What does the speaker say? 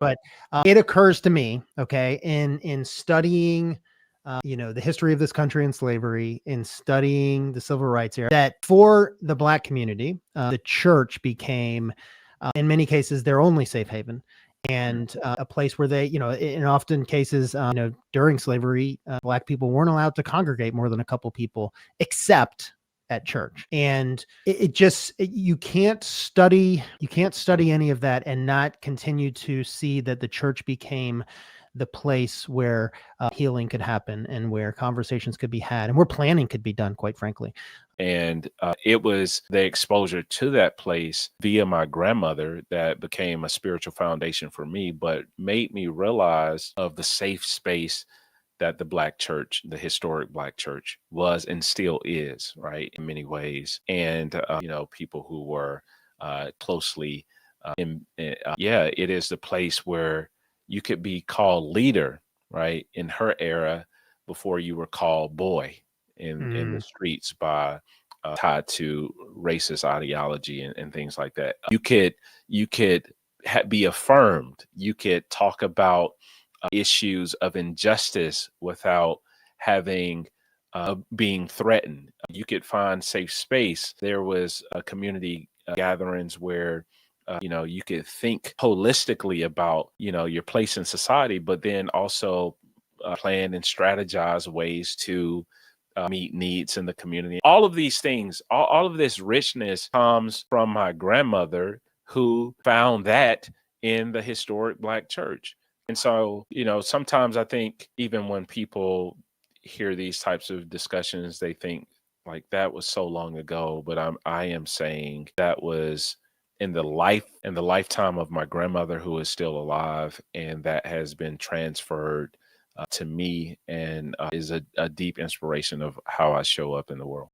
But it occurs to me, okay, in studying, the history of this country and slavery, in studying the civil rights era, that for the Black community, the church became, in many cases, their only safe haven. And a place where they, in often cases, during slavery, Black people weren't allowed to congregate more than a couple people, except at church. And you can't study any of that and not continue to see that the church became the place where healing could happen and where conversations could be had and where planning could be done, quite frankly. And it was the exposure to that place via my grandmother that became a spiritual foundation for me, but made me realize of the safe space that the Black church, the historic Black church, was and still is, right, in many ways. And, people who were closely it is the place where you could be called leader, right, in her era before you were called boy in the streets by tied to racist ideology and things like that. You could be affirmed. You could talk about issues of injustice without having being threatened. You could find safe space. There was a community gatherings where you could think holistically about your place in society, but then also plan and strategize ways to meet needs in the community. All of these things, all of this richness comes from my grandmother, who found that in the historic Black church. And so, sometimes I think even when people hear these types of discussions, they think like that was so long ago. But I am saying that was in the lifetime of my grandmother, who is still alive, and that has been transferred to me, and is a deep inspiration of how I show up in the world.